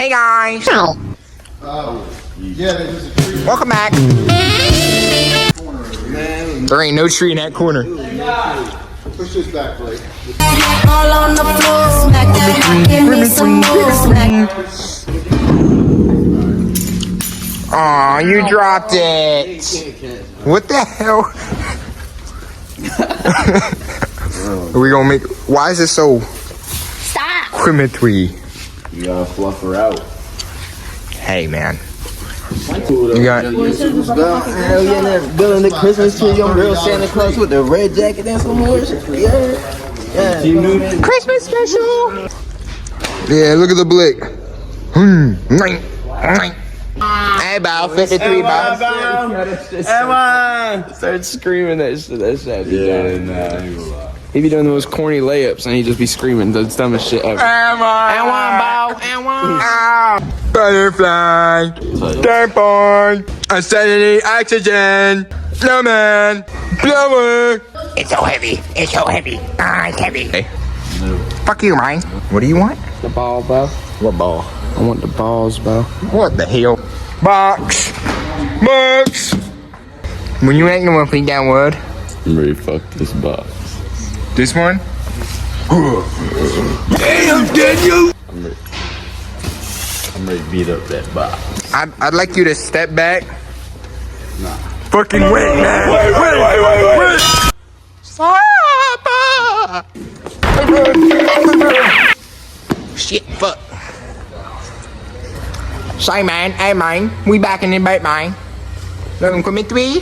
Hey guys. Yeah, there's a tree. Welcome back. There ain't no tree in that corner. Push this back, Blake. All on the floor, smack that, give me some more, smack. Aw, you dropped it. What the hell? Are we gonna make? Why is it so? Stop. Criminatory. You gotta fluff her out. Hey man. You got. Hell yeah, that building the Christmas tree, young girl Santa Claus with the red jacket and some horse. Yeah. Christmas special. Yeah, look at the blick. Hey, Bow, 53, Bow. Emma! Start screaming that shit. That shit. Yeah, nah. He be doing the most corny layups and he just be screaming the dumbest shit ever. Emma! Butterfly. Tampon. Acidity. Oxygen. Snowman. Blower. It's so heavy. It's so heavy. It's heavy. Hey. No. Fuck you, man. What do you want? The ball, bro. What ball? I want the balls, bro. What the hell? Box. Box. When you ain't gonna put that word. I'm ready to fuck this box. This one? Damn, Daniel! I'm ready to beat up that box. I'd like you to step back. Nah. Fucking wait, man. Wait. Shit, fuck. Say, man. Hey, man. We back in the boat, man. Looking for me 3.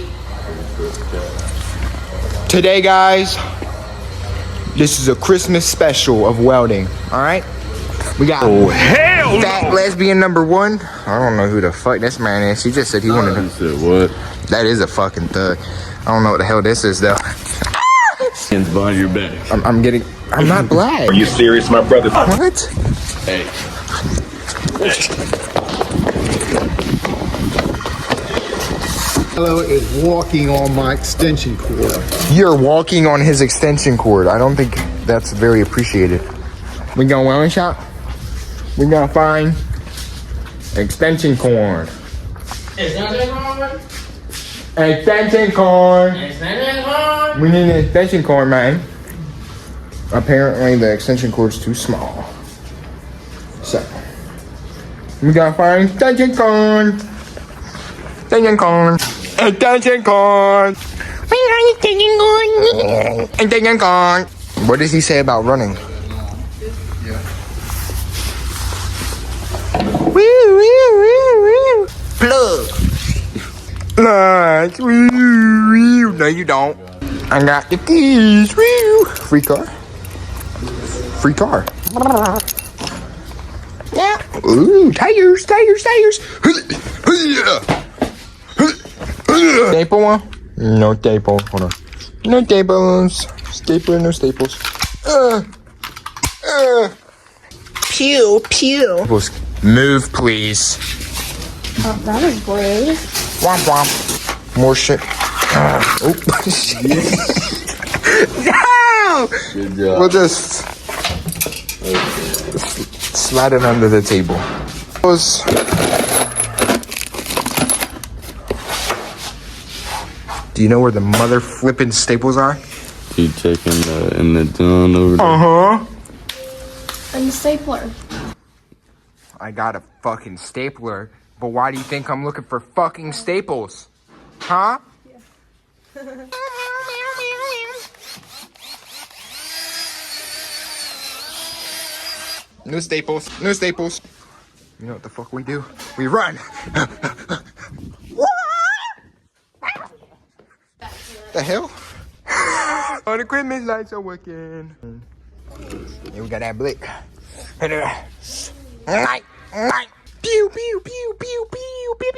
Today, guys, this is a Christmas special of Welding, alright? We got fat lesbian number 1. I don't know who the fuck this man is. He just said he wanted to. Said what? That is a fucking thug. I don't know what the hell this is, though. Hands behind your back. I'm not black. Are you serious, my brother? What? Hey. Hello is walking on my extension cord. You're walking on his extension cord. I don't think that's very appreciated. We going welding shop? We gonna find extension cord. Extension cord. We need an extension cord, man. Apparently the extension cord's too small. So we gotta find extension cord. Extension cord. Extension cord. Extension cord. What does he say about running? Plug. Lights. No, you don't. I got the keys. Free car. Free car. Yeah. Ooh, tires. Staple one? No staple. Hold on. No staples. Stapler, no staples. Pew. Move, please. Oh, that was brave. Womp womp. More shit. Oh, no! Good job. We'll just slide it under the table. Do you know where the mother flipping staples are? You taking in the done over there? Uh-huh. And the stapler. I got a fucking stapler, but why do you think I'm looking for fucking staples? Huh? Yeah. No staples. You know what the fuck we do? We run. The hell? All the Christmas lights are working. Here we got that blick. Pew, pew, pew, pew, pew, pew, pew,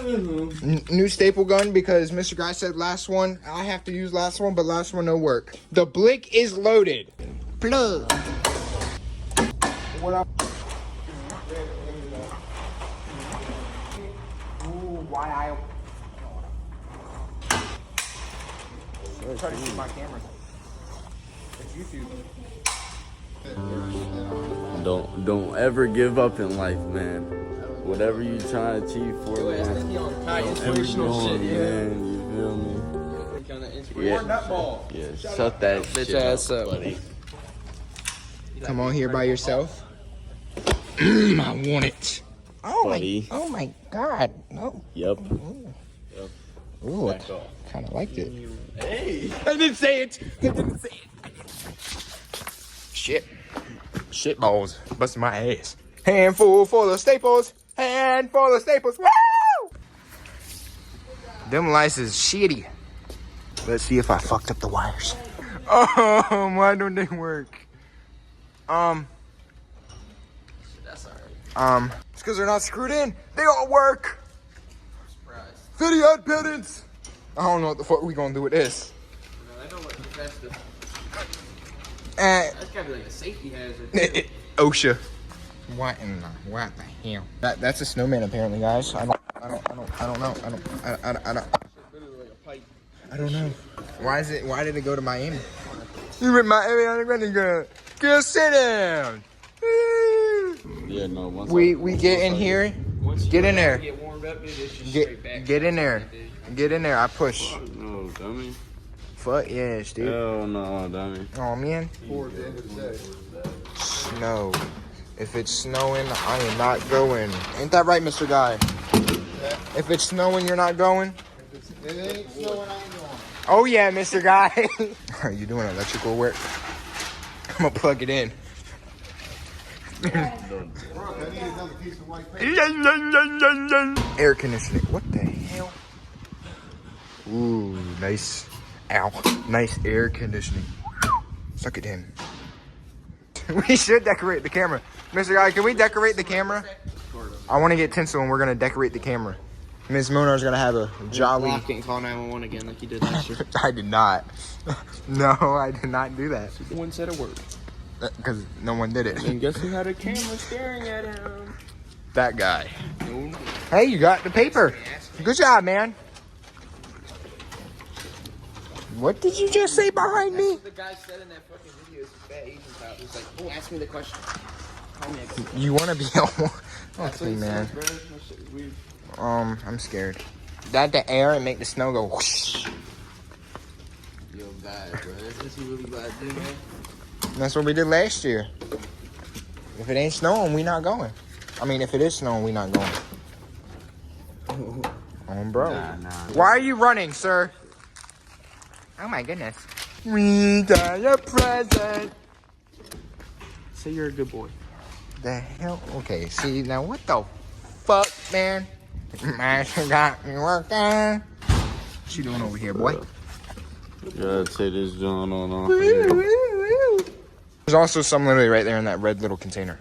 pew. New staple gun because Mr. Guy said last one. I have to use last one, but last one no work. The blick is loaded. Plug. What up? Ooh, why I try to shoot my camera. It's YouTube. Don't ever give up in life, man. Whatever you trying to achieve for, man. Don't ever go on, man. You feel me? Yeah, shut that bitch ass up, buddy. Come on here by yourself. I want it. Buddy. Oh my God. No. Yep. Ooh, I kind of liked it. Hey. I didn't say it. Shit. Shit balls. Busting my ass. Handful full of staples. Handful of staples. Woo! Them lights is shitty. Let's see if I fucked up the wires. Oh, why don't they work? That's alright. It's because they're not screwed in. They all work. Video pedants. I don't know what the fuck we gonna do with this. I know what that's the. And That's gotta be like a safety hazard. OSHA. What in the hell? That's a snowman apparently, guys. I don't know. Why did it go to Miami? You with Miami on the ground, girl. Girl, sit down. Yeah, no. We get in here. Get in there. Get warmed up, dude. It's just straight back. Get in there. Get in there. I push. No, dummy. Fuck yes, dude. Hell no, dummy. Oh man. Snow. If it's snowing, I am not going. Ain't that right, Mr. Guy? If it's snowing, you're not going? It ain't snowing, I ain't going. Oh yeah, Mr. Guy. Are you doing electrical work? I'm gonna plug it in. I need another piece of white paper. Air conditioning. What the hell? Ooh, nice. Ow. Nice air conditioning. Suck it in. We should decorate the camera. Mr. Guy, can we decorate the camera? I want to get tinsel and we're going to decorate the camera. Ms. Monar's going to have a jolly... Block it and call 911 again like you did last year. I did not. No, I did not do that. One said a word. Because no one did it. And guess who had a camera staring at him? That guy. Hey, you got the paper. Good job, man. What did you just say behind me? The guy said in that fucking video, it's a fat Asian cop. He's like, oh, ask me the question. Call me a You want to be a... That's what Okay, he man. said, bro. That shit is weird. I'm scared. That the air and make the snow go whoosh. Yo, God, bro. That's what you really got to do, man. That's what we did last year. If it ain't snowing, we not going. I mean, if it is snowing, we not going. Oh, bro. Nah. Why are you running, sir? Oh my goodness. We got a present. Say you're a good boy. The hell? Okay, see, now what the fuck, man? Master got me working. What you doing over here, boy? Gotta take this joint on off. There's also some literally right there in that red little container.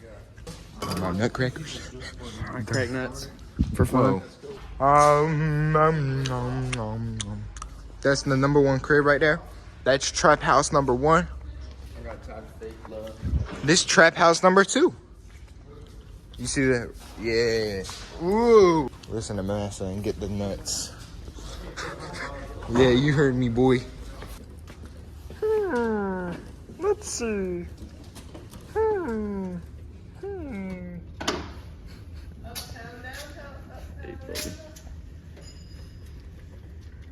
Nutcrackers. Crack nuts. For fun. That's the number one crib right there. That's trap house number 1. I got time to fake love. This trap house number 2. You see that? Yeah. Ooh. Listen to Massa and get the nuts. Yeah, you heard me, boy. Let's see.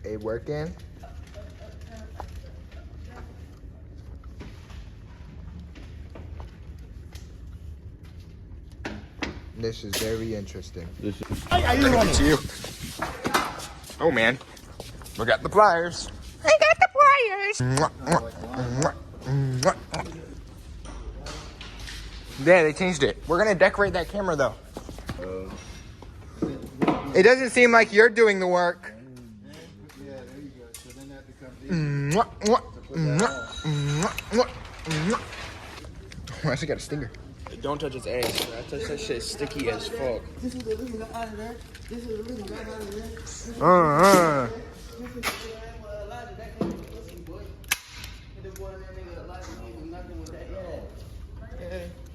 Hey, working? This is very interesting. To you. Oh man, we got the pliers. I got the pliers. Yeah, they changed it. We're gonna decorate that camera though. It doesn't seem like you're doing the work. Yeah, there you go. So then that becomes I actually got a stinger. Don't touch his ass, bro. I touch that shit sticky as fuck.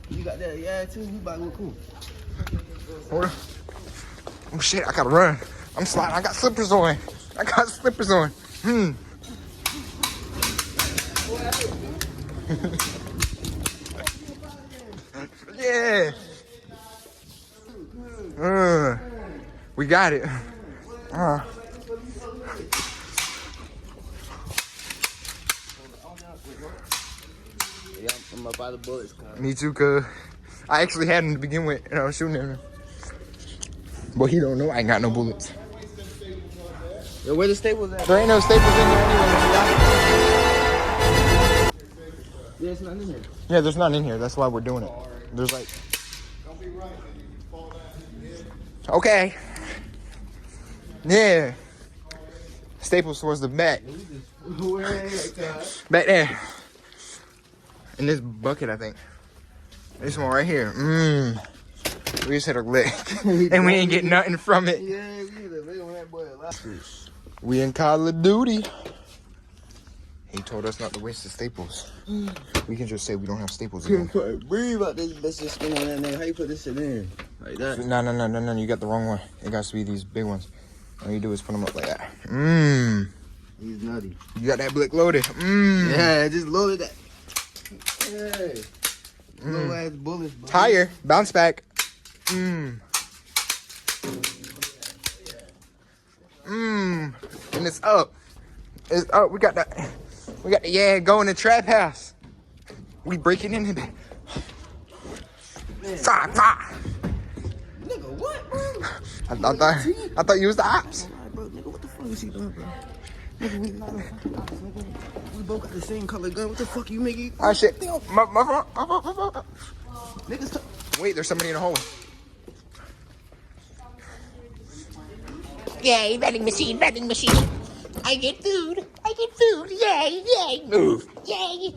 You got that, yeah, too. You about to look cool. Hold on. Oh shit, I gotta run. I'm sliding. I got slippers on. Yeah. We got it. Yeah, I'm up by the bullets. Me too, cuz. I actually had him to begin with, and I was shooting at him. But he don't know I ain't got no bullets. Yo, where the staples at? There ain't no staples in there anyway. Yeah, it's not in here. Yeah, there's none in here. That's why we're doing it. There's like... Okay. Yeah. Staples towards the back. Back there. In this bucket, I think. This one right here. We just hit a lick. And we ain't get nothing from it. Yeah, we hit a lick on that boy. We in Call of Duty. He told us not to waste the staples. We can just say we don't have staples in here. Breathe out this bitch just spin on that name. How you put this shit in? Like that? No. You got the wrong one. It got to be these big ones. All you do is put them up like that. He's nutty. You got that blick loaded. Yeah, just loaded that. Hey. Little ass bullets, bro. Higher. Bounce back. And it's up. It's up. We got the going to trap house. We breaking into that. Nigga, what, bro? I thought you was the ops. Bro, nigga, what the fuck is he doing, bro? Nigga, we not the fucking ops, nigga. We both got the same color gun. What the fuck you making? Oh shit. My fault. Niggas Wait, there's somebody in the hallway. Yay, vending machine. I get food, yay, move. Yay.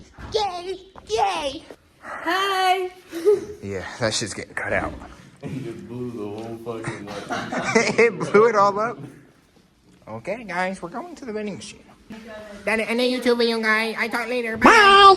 Hi. Yeah, that shit's getting cut out. It blew the whole fucking way. It blew it all up. Okay, guys, we're going to the vending machine. That end of YouTube video, guys. I talk later. Bye.